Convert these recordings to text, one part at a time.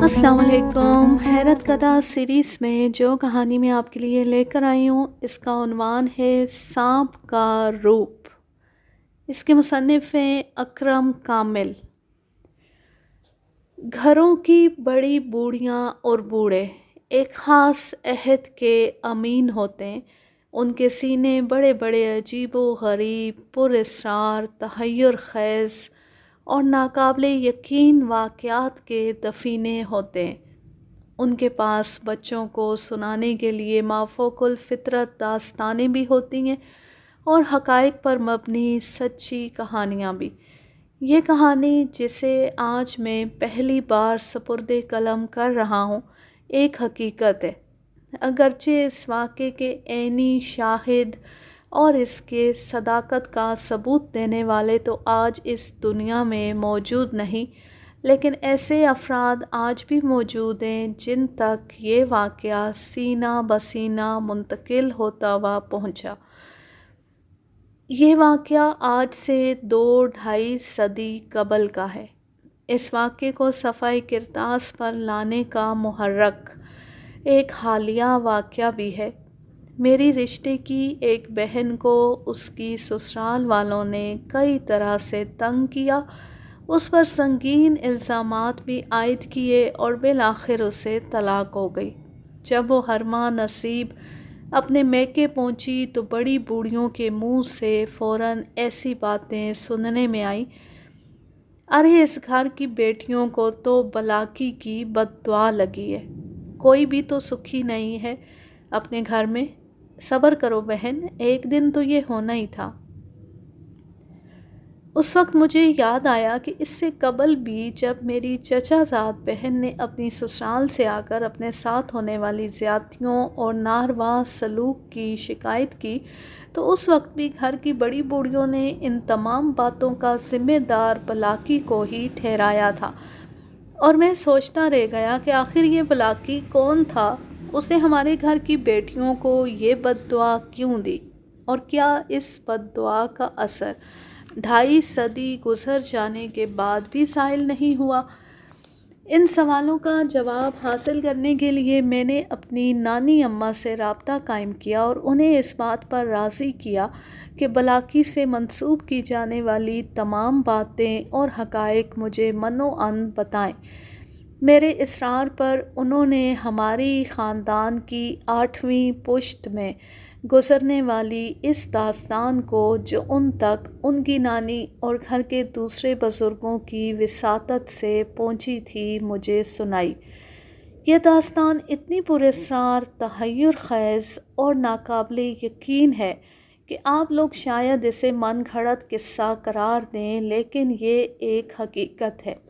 अस्सलाम वालेकुम। हैरत कथा सीरीज़ में जो कहानी मैं आपके लिए लेकर आई हूँ, इसका उन्वान है सांप का रूप। इसके मुसन्निफ़ हैं अकरम कामिल। घरों की बड़ी बूढ़ियाँ और बूढ़े एक ख़ास अहद के अमीन होते हैं। उनके सीने बड़े बड़े अजीब व गरीब, पुरअसरार, तहय्युर ख़ेज़ और नाकाबिले यकीन वाक़यात के दफ़ीने होते हैं। उनके पास बच्चों को सुनाने के लिए माफ़ोकुल फ़ितरत दास्तानें भी होती हैं और हक़ाइक़ पर मबनी सच्ची कहानियाँ भी। ये कहानी जिसे आज मैं पहली बार सपुर्दे कलम कर रहा हूँ, एक हकीकत है। अगरचे इस वाक़े के ऐनी शाहिद और इसके सदाकत का सबूत देने वाले तो आज इस दुनिया में मौजूद नहीं, लेकिन ऐसे अफराद आज भी मौजूद हैं जिन तक ये वाक़या सीना बसीना मुंतकिल होता हुआ पहुँचा। ये वाक़या आज से 2-2.5 सदी कबल का है। इस वाक़े को सफ़ाए किरतास पर लाने का मुहर्रक एक हालिया वाक़या भी है। मेरी रिश्ते की एक बहन को उसकी ससुराल वालों ने कई तरह से तंग किया, उस पर संगीन इल्ज़ामात भी आयद किए और बिलाखिर उसे तलाक हो गई। जब वो हरमा नसीब अपने मैके पहुंची तो बड़ी बूढ़ियों के मुंह से फ़ौरन ऐसी बातें सुनने में आई, अरे इस घर की बेटियों को तो बलाकी की बद्दुआ लगी है, कोई भी तो सुखी नहीं है अपने घर में। सब्र करो बहन, एक दिन तो ये होना ही था। उस वक्त मुझे याद आया कि इससे कबल भी जब मेरी चचाज़ाद बहन ने अपनी ससुराल से आकर अपने साथ होने वाली ज़्यादतियों और नारवा सलूक की शिकायत की, तो उस वक्त भी घर की बड़ी बूढ़ियों ने इन तमाम बातों का ज़िम्मेदार बलाकी को ही ठहराया था। और मैं सोचता रह गया कि आखिर ये बलाकी कौन था, उसने हमारे घर की बेटियों को ये बद्दुआ क्यों दी, और क्या इस बद्दुआ का असर 2.5 सदी गुजर जाने के बाद भी ज़ाहिल नहीं हुआ। इन सवालों का जवाब हासिल करने के लिए मैंने अपनी नानी अम्मा से रब्ता कायम किया और उन्हें इस बात पर राज़ी किया कि बलाकी से मंसूब की जाने वाली तमाम बातें और हक़ाइक़ मुझे मनो-अन बताएं। मेरे इसरार पर उन्होंने हमारी ख़ानदान की 8वीं पुश्त में गुज़रने वाली इस दास्तान को, जो उन तक उनकी नानी और घर के दूसरे बुज़ुर्गों की विसातत से पहुंची थी, मुझे सुनाई। यह दास्तान इतनी पुरअसरार, तहय्युर ख़ेज़ और नाकाबिले यकीन है कि आप लोग शायद इसे मन घड़त किस्सा करार दें, लेकिन ये एक हकीकत है।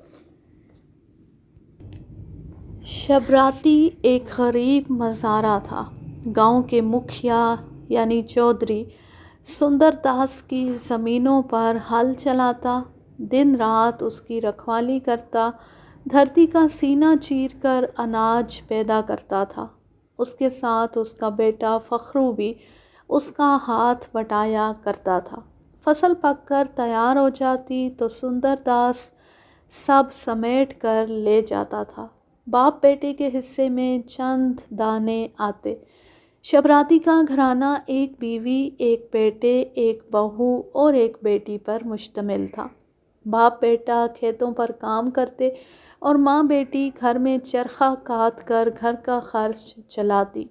शबराती एक गरीब मज़ारा था। गांव के मुखिया यानी चौधरी सुंदरदास की ज़मीनों पर हल चलाता, दिन रात उसकी रखवाली करता, धरती का सीना चीरकर अनाज पैदा करता था। उसके साथ उसका बेटा फ़खरू भी उसका हाथ बटाया करता था। फसल पककर तैयार हो जाती तो सुंदरदास सब समेट कर ले जाता था। बाप बेटे के हिस्से में चंद दाने आते। शबराती का घराना एक बीवी, एक बेटे, एक बहू और एक बेटी पर मुश्तमिल था। बाप बेटा खेतों पर काम करते और माँ बेटी घर में चरखा काट कर घर का खर्च चलाती।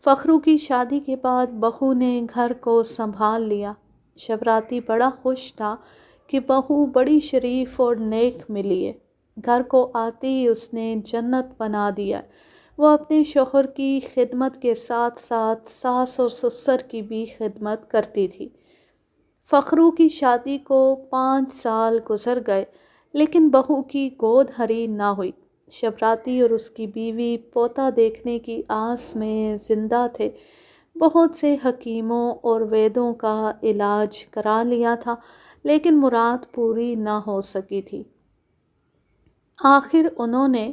फ़खरू की शादी के बाद बहू ने घर को संभाल लिया। शबराती बड़ा खुश था कि बहू बड़ी शरीफ और नेक मिली है। घर को आते ही उसने जन्नत बना दिया। वो अपने शौहर की खिदमत के साथ साथ सास और ससुर की भी खिदमत करती थी। फ़खरू की शादी को 5 साल गुजर गए, लेकिन बहू की गोद हरी ना हुई। शबराती और उसकी बीवी पोता देखने की आस में ज़िंदा थे। बहुत से हकीमों और वैद्यों का इलाज करा लिया था, लेकिन मुराद पूरी ना हो सकी थी। आखिर उन्होंने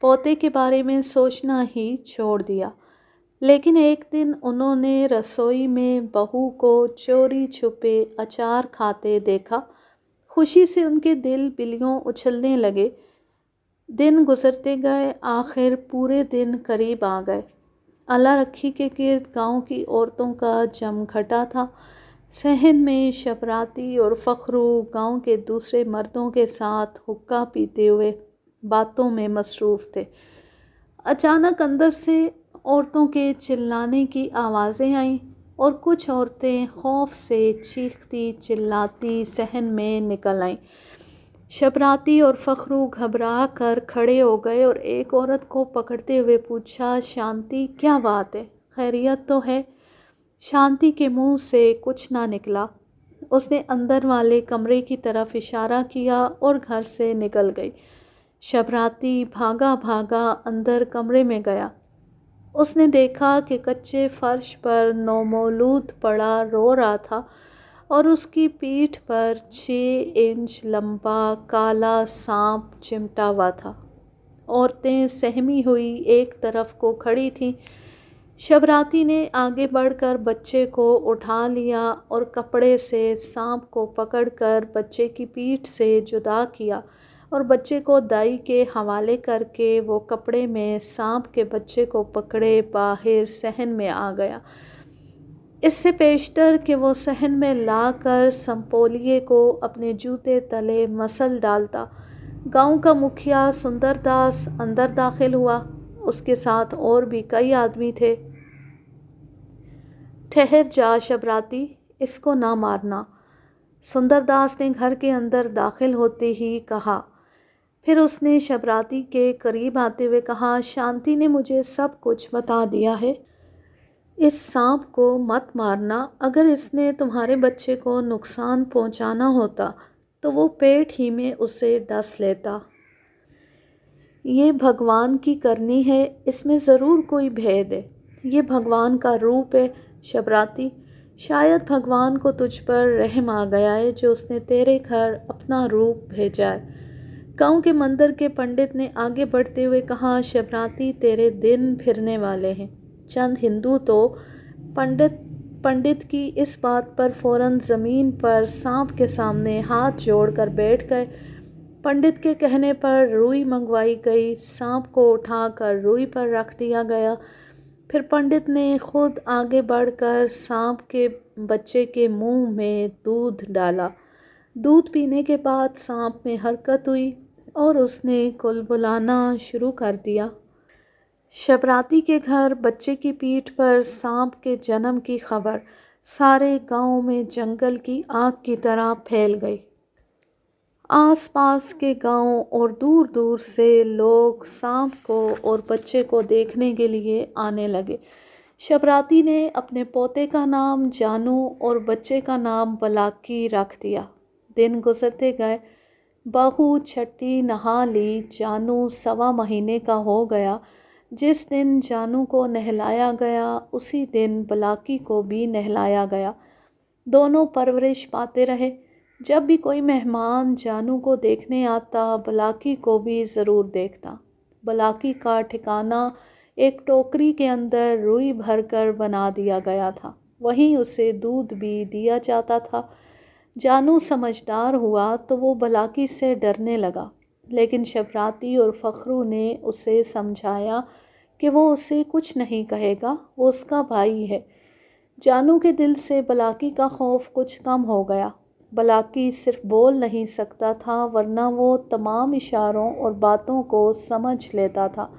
पोते के बारे में सोचना ही छोड़ दिया। लेकिन एक दिन उन्होंने रसोई में बहू को चोरी छुपे अचार खाते देखा। खुशी से उनके दिल बिलियों उछलने लगे। दिन गुजरते गए, आखिर पूरे दिन करीब आ गए। अल्लाह रखी के गिर्द गांव की औरतों का जमघटा था। सहन में शबराती और फ़खरू गांव के दूसरे मर्दों के साथ हुक्का पीते हुए बातों में मसरूफ़ थे। अचानक अंदर से औरतों के चिल्लाने की आवाज़ें आईं और कुछ औरतें खौफ से चीखती चिल्लाती सहन में निकल आईं। शबराती और फ़खरू घबरा कर खड़े हो गए और एक औरत को पकड़ते हुए पूछा, शांति क्या बात है, खैरियत तो है? शांति के मुंह से कुछ ना निकला। उसने अंदर वाले कमरे की तरफ इशारा किया और घर से निकल गई। शबराती भागा भागा अंदर कमरे में गया। उसने देखा कि कच्चे फर्श पर नौमौलूद पड़ा रो रहा था और उसकी पीठ पर 6 इंच लंबा काला सांप चिमटा हुआ था। औरतें सहमी हुई एक तरफ को खड़ी थीं। शबराती ने आगे बढ़कर बच्चे को उठा लिया और कपड़े से सांप को पकड़कर बच्चे की पीठ से जुदा किया और बच्चे को दाई के हवाले करके वो कपड़े में सांप के बच्चे को पकड़े बाहर सहन में आ गया। इससे पेशतर कि वो सहन में लाकर संपोलिए को अपने जूते तले मसल डालता, गांव का मुखिया सुंदरदास अंदर दाखिल हुआ। उसके साथ और भी कई आदमी थे। ठहर जा शबराती, इसको ना मारना, सुंदरदास ने घर के अंदर दाखिल होते ही कहा। फिर उसने शबराती के करीब आते हुए कहा, शांति ने मुझे सब कुछ बता दिया है। इस सांप को मत मारना। अगर इसने तुम्हारे बच्चे को नुकसान पहुंचाना होता तो वो पेट ही में उसे डस लेता। ये भगवान की करनी है, इसमें ज़रूर कोई भेद है। ये भगवान का रूप है शबराती। शायद भगवान को तुझ पर रहम आ गया है जो उसने तेरे घर अपना रूप भेजा है। गांव के मंदिर के पंडित ने आगे बढ़ते हुए कहा, शबराती तेरे दिन फिरने वाले हैं। चंद हिंदू तो पंडित की इस बात पर फौरन ज़मीन पर सांप के सामने हाथ जोड़कर बैठ गए। पंडित के कहने पर रुई मंगवाई गई, सांप को उठाकर रुई पर रख दिया गया। फिर पंडित ने खुद आगे बढ़कर सांप के बच्चे के मुंह में दूध डाला। दूध पीने के बाद सांप में हरकत हुई और उसने कुलबुलाना शुरू कर दिया। शबराती के घर बच्चे की पीठ पर सांप के जन्म की खबर सारे गांव में जंगल की आग की तरह फैल गई। आसपास के गांव और दूर दूर से लोग सांप को और बच्चे को देखने के लिए आने लगे। शबराती ने अपने पोते का नाम जानू और बच्चे का नाम बलाकी रख दिया। दिन गुजरते गए। बहू छठी नहा ली। जानू 1.25 महीने का हो गया। जिस दिन जानू को नहलाया गया उसी दिन बलाकी को भी नहलाया गया। दोनों परवरिश पाते रहे। जब भी कोई मेहमान जानू को देखने आता बलाकी को भी ज़रूर देखता। बलाकी का ठिकाना एक टोकरी के अंदर रुई भरकर बना दिया गया था। वहीं उसे दूध भी दिया जाता था। जानू समझदार हुआ तो वो बलाकी से डरने लगा, लेकिन शबराती और फ़खरू ने उसे समझाया कि वो उसे कुछ नहीं कहेगा, वो उसका भाई है। जानू के दिल से बलाकी का खौफ कुछ कम हो गया। बलाकी सिर्फ बोल नहीं सकता था, वरना वो तमाम इशारों और बातों को समझ लेता था।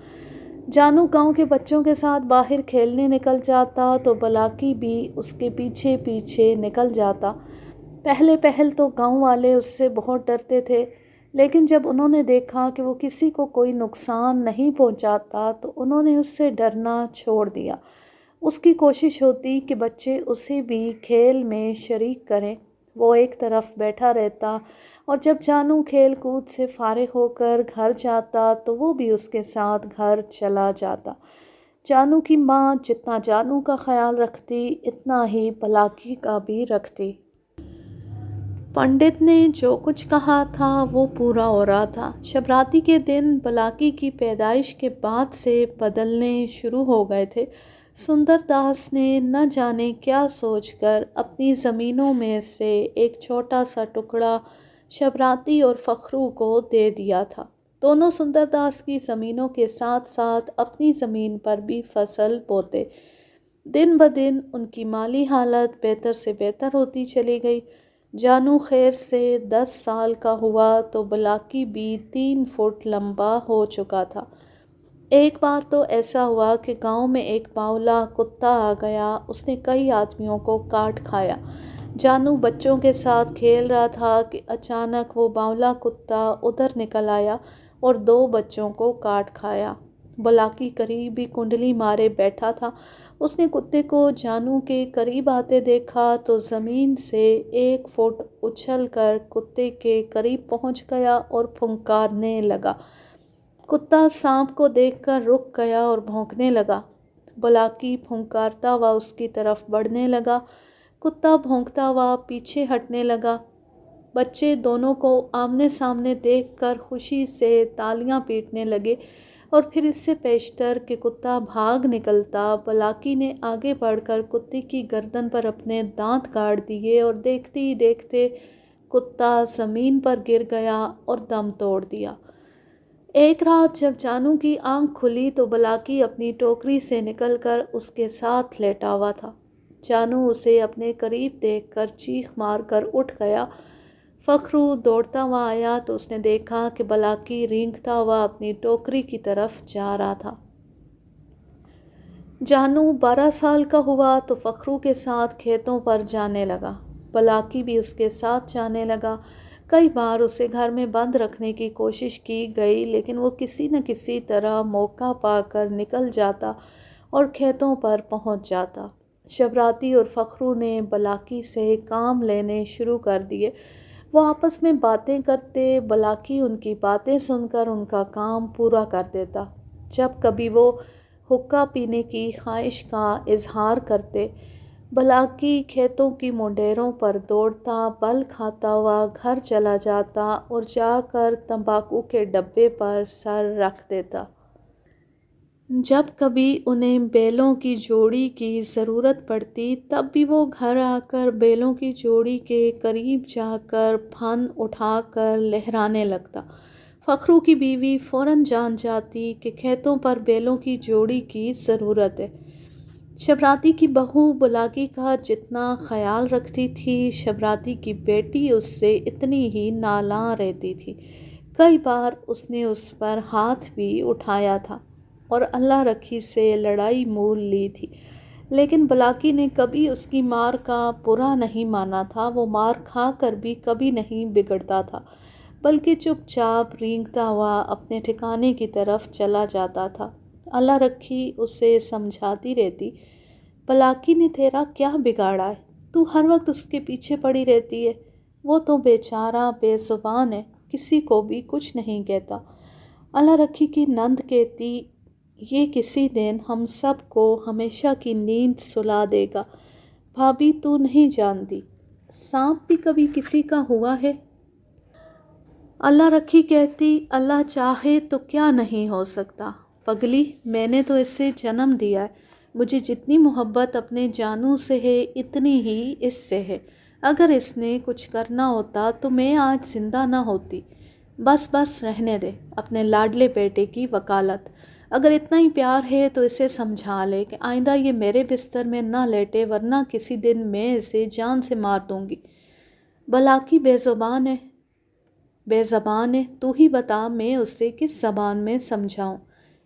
जानू गांव के बच्चों के साथ बाहर खेलने निकल जाता तो बलाकी भी उसके पीछे पीछे निकल जाता। पहल तो गांव वाले उससे बहुत डरते थे, लेकिन जब उन्होंने देखा कि वो किसी को कोई नुकसान नहीं पहुंचाता तो उन्होंने उससे डरना छोड़ दिया। उसकी कोशिश होती कि बच्चे उसे भी खेल में शरीक करें। वो एक तरफ बैठा रहता और जब जानू खेल कूद से फारिग होकर घर जाता तो वो भी उसके साथ घर चला जाता। जानू की माँ जितना जानू का ख्याल रखती इतना ही बलाकी का भी रखती। पंडित ने जो कुछ कहा था वो पूरा हो रहा था। शबराती के दिन बलाकी की पैदाइश के बाद से बदलने शुरू हो गए थे। सुंदरदास ने न जाने क्या सोचकर अपनी ज़मीनों में से एक छोटा सा टुकड़ा शबराती और फ़खरू को दे दिया था। دونوں سندر داس کی زمینوں کے ساتھ ساتھ اپنی زمین پر بھی فصل بوتے۔ دن بدن ان کی مالی حالت بہتر سے بہتر ہوتی چلی گئی۔ جانو خیر سے 10 سال کا ہوا تو بلاکی بھی 3 فٹ لمبا ہو چکا تھا۔ ایک بار تو ایسا ہوا کہ گاؤں میں ایک باولا کتا آ گیا، اس نے کئی آدمیوں کو کاٹ کھایا۔ جانو بچوں کے ساتھ کھیل رہا تھا کہ اچانک وہ باولا کتا ادھر نکل آیا اور 2 بچوں کو کاٹ کھایا۔ بلاکی قریب ہی کنڈلی مارے بیٹھا تھا۔ اس نے کتے کو جانو کے قریب آتے دیکھا تو زمین سے 1 فٹ اچھل کر کتے کے قریب پہنچ گیا اور پھنکارنے لگا۔ کتا سانپ کو دیکھ کر رک گیا اور بھونکنے لگا۔ بلاکی پھنکارتا ہوا اس کی طرف بڑھنے لگا۔ کتا بھونکتا ہوا پیچھے ہٹنے لگا۔ بچے دونوں کو آمنے سامنے دیکھ کر خوشی سے تالیاں پیٹنے لگے، اور پھر اس سے پیشتر کہ کتا بھاگ نکلتا، بلاکی نے آگے بڑھ کر کتے کی گردن پر اپنے دانت گاڑ دیے اور دیکھتے ہی دیکھتے کتا زمین پر گر گیا اور دم توڑ دیا۔ ایک رات جب جانو کی آنکھ کھلی تو بلاکی اپنی ٹوکری سے نکل کر اس کے ساتھ لیٹا ہوا تھا۔ جانو اسے اپنے قریب دیکھ کر چیخ مار کر اٹھ گیا۔ فخرو دوڑتا ہوا آیا تو اس نے دیکھا کہ بلاکی رینگتا ہوا اپنی ٹوکری کی طرف جا رہا تھا۔ جانو 12 سال کا ہوا تو فخرو کے ساتھ کھیتوں پر جانے لگا۔ بلاکی بھی اس کے ساتھ جانے لگا۔ کئی بار اسے گھر میں بند رکھنے کی کوشش کی گئی، لیکن وہ کسی نہ کسی طرح موقع پا کر نکل جاتا اور کھیتوں پر پہنچ جاتا۔ شبراتی اور فخرو نے بلاکی سے کام لینے شروع کر دیے۔ وہ آپس میں باتیں کرتے، بلاکی ان کی باتیں سن کر ان کا کام پورا کر دیتا۔ جب کبھی وہ حقہ پینے کی خواہش کا اظہار کرتے، بلاکی کھیتوں کی منڈیروں پر دوڑتا، بل کھاتا ہوا گھر چلا جاتا اور جا کر تمباکو کے ڈبے پر سر رکھ دیتا۔ جب کبھی انہیں بیلوں کی جوڑی کی ضرورت پڑتی، تب بھی وہ گھر آ کر بیلوں کی جوڑی کے قریب جا کر پھن اٹھا کر لہرانے لگتا۔ فخرو کی بیوی فوراً جان جاتی کہ کھیتوں پر بیلوں کی جوڑی کی ضرورت ہے۔ شبراتی کی بہو بلاکی کا جتنا خیال رکھتی تھی، شبراتی کی بیٹی اس سے اتنی ہی نالاں رہتی تھی۔ کئی بار اس نے اس پر ہاتھ بھی اٹھایا تھا اور اللہ رکھی سے لڑائی مول لی تھی، لیکن بلاکی نے کبھی اس کی مار کا برا نہیں مانا تھا۔ وہ مار کھا کر بھی کبھی نہیں بگڑتا تھا، بلکہ چپ چاپ رینگتا ہوا اپنے ٹھکانے کی طرف چلا جاتا تھا۔ اللہ رکھی اسے سمجھاتی رہتی، بلاکی نے تیرا کیا بگاڑا ہے؟ تو ہر وقت اس کے پیچھے پڑی رہتی ہے۔ وہ تو بیچارہ بے زبان ہے، کسی کو بھی کچھ نہیں کہتا۔ اللہ رکھی کی نند کہتی، یہ کسی دن ہم سب کو ہمیشہ کی نیند سلا دے گا۔ بھابھی تو نہیں جانتی، سانپ بھی کبھی کسی کا ہوا ہے؟ اللہ رکھی کہتی، اللہ چاہے تو کیا نہیں ہو سکتا؟ پگلی، میں نے تو اسے جنم دیا ہے۔ مجھے جتنی محبت اپنے جانو سے ہے، اتنی ہی اس سے ہے۔ اگر اس نے کچھ کرنا ہوتا تو میں آج زندہ نہ ہوتی۔ بس بس رہنے دے اپنے لاڈلے بیٹے کی وکالت۔ اگر اتنا ہی پیار ہے تو اسے سمجھا لے کہ آئندہ یہ میرے بستر میں نہ لیٹے، ورنہ کسی دن میں اسے جان سے مار دوں گی۔ بلاکی بے زبان ہے، بے زبان ہے، تو ہی بتا میں اسے کس زبان میں سمجھاؤں؟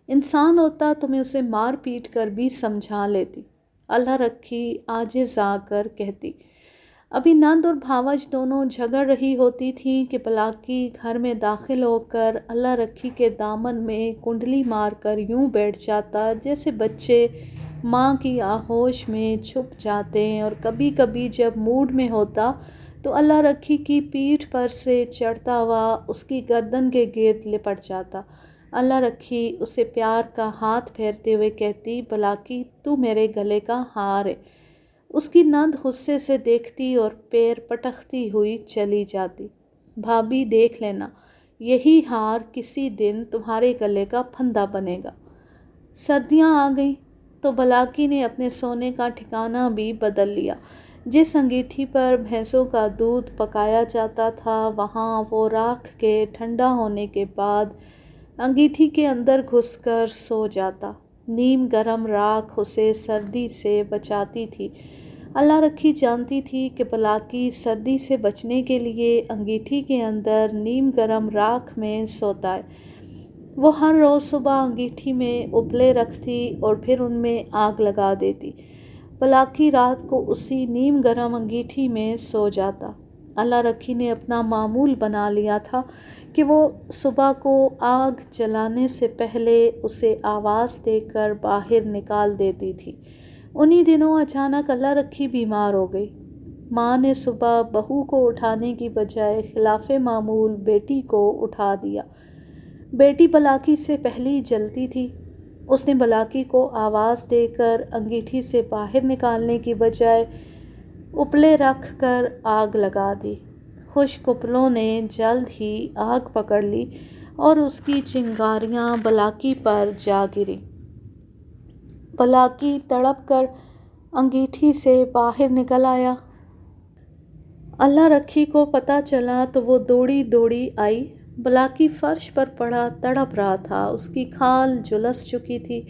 انسان ہوتا تو میں اسے مار پیٹ کر بھی سمجھا لیتی۔ اللہ رکھی عاجز آ کر کہتی۔ ابھی نند اور بھاوج دونوں جھگڑ رہی ہوتی تھیں کہ بلاکی گھر میں داخل ہو کر اللہ رکھی کے دامن میں کنڈلی مار کر یوں بیٹھ جاتا جیسے بچے ماں کی آغوش میں چھپ جاتے ہیں، اور کبھی کبھی جب موڈ میں ہوتا تو اللہ رکھی کی پیٹھ پر سے چڑھتا ہوا اس کی گردن کے گرد لپٹ جاتا۔ اللہ رکھی اسے پیار کا ہاتھ پھیرتے ہوئے کہتی، بلاکی تو میرے گلے کا ہار ہے۔ اس کی نند غصے سے دیکھتی اور پیر پٹکتی ہوئی چلی جاتی۔ بھابھی دیکھ لینا، یہی ہار کسی دن تمہارے گلے کا پھندا بنے گا۔ سردیاں آ گئیں تو بلاکی نے اپنے سونے کا ٹھکانہ بھی بدل لیا۔ جس انگیٹھی پر بھینسوں کا دودھ پکایا جاتا تھا، وہاں وہ راکھ کے ٹھنڈا ہونے کے بعد انگیٹھی کے اندر گھس کر سو جاتا۔ نیم گرم راکھ اسے سردی سے بچاتی تھی۔ اللہ رکھی جانتی تھی کہ بلاکی سردی سے بچنے کے لیے انگیٹھی کے اندر نیم گرم راکھ میں سوتا ہے۔ وہ ہر روز صبح انگیٹھی میں اپلے رکھتی اور پھر ان میں آگ لگا دیتی۔ بلاکی رات کو اسی نیم گرم انگیٹھی میں سو جاتا۔ اللہ رکھی نے اپنا معمول بنا لیا تھا کہ وہ صبح کو آگ جلانے سے پہلے اسے آواز دے کر باہر نکال دیتی تھی۔ انہی دنوں اچانک اللہ رکھی بیمار ہو گئی۔ ماں نے صبح بہو کو اٹھانے کی بجائے خلاف معمول بیٹی کو اٹھا دیا۔ بیٹی بلاکی سے پہلے جلتی تھی۔ اس نے بلاکی کو آواز دے کر انگیٹھی سے باہر نکالنے کی بجائے اپلے رکھ کر آگ لگا دی۔ خشک اپلوں نے جلد ہی آگ پکڑ لی اور اس کی چنگاریاں بلاکی پر جا گریں۔ بلاکی تڑپ کر انگیٹھی سے باہر نکل آیا۔ اللہ رکھی کو پتہ چلا تو وہ دوڑی دوڑی آئی۔ بلاکی فرش پر پڑا تڑپ رہا تھا۔ اس کی کھال جھلس چکی تھی۔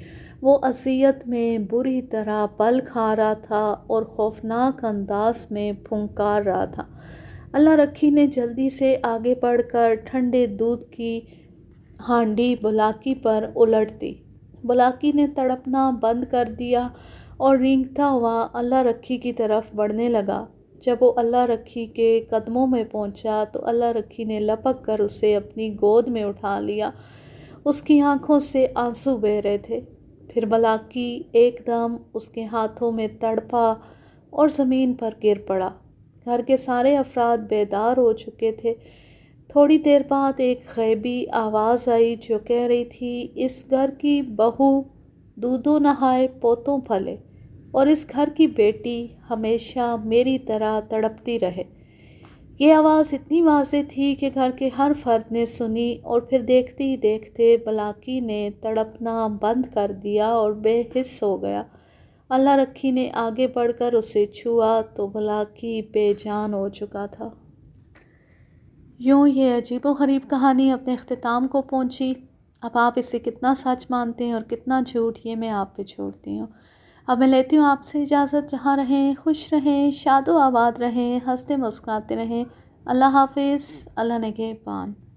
وہ اذیت میں بری طرح بل کھا رہا تھا اور خوفناک انداز میں پھنکار رہا تھا۔ اللہ رکھی نے جلدی سے آگے بڑھ کر ٹھنڈے دودھ کی ہانڈی بلاکی پر الٹ دی۔ بلاکی نے تڑپنا بند کر دیا اور رینگتا ہوا اللہ رکھی کی طرف بڑھنے لگا۔ جب وہ اللہ رکھی کے قدموں میں پہنچا تو اللہ رکھی نے لپک کر اسے اپنی گود میں اٹھا لیا۔ اس کی آنکھوں سے آنسو بہہ رہے تھے۔ پھر بلاکی ایک دم اس کے ہاتھوں میں تڑپا اور زمین پر گر پڑا۔ گھر کے سارے افراد بیدار ہو چکے تھے۔ تھوڑی دیر بعد ایک غیبی آواز آئی جو کہہ رہی تھی، اس گھر کی بہو دودھوں نہائے پوتوں پھلے اور اس گھر کی بیٹی ہمیشہ میری طرح تڑپتی رہے۔ یہ آواز اتنی واضح تھی کہ گھر کے ہر فرد نے سنی اور پھر دیکھتے ہی دیکھتے بلاکی نے تڑپنا بند کر دیا اور بے حس ہو گیا۔ اللہ رکھی نے آگے بڑھ کر اسے چھوا تو بلاکی بے جان ہو چکا تھا۔ یوں یہ عجیب و غریب کہانی اپنے اختتام کو پہنچی۔ اب آپ اسے کتنا سچ مانتے ہیں اور کتنا جھوٹ، یہ میں آپ پہ چھوڑتی ہوں۔ اب میں لیتی ہوں آپ سے اجازت۔ جہاں رہیں خوش رہیں، شاد و آباد رہیں، ہنستے مسکراتے رہیں۔ اللہ حافظ۔ اللہ نگہبان۔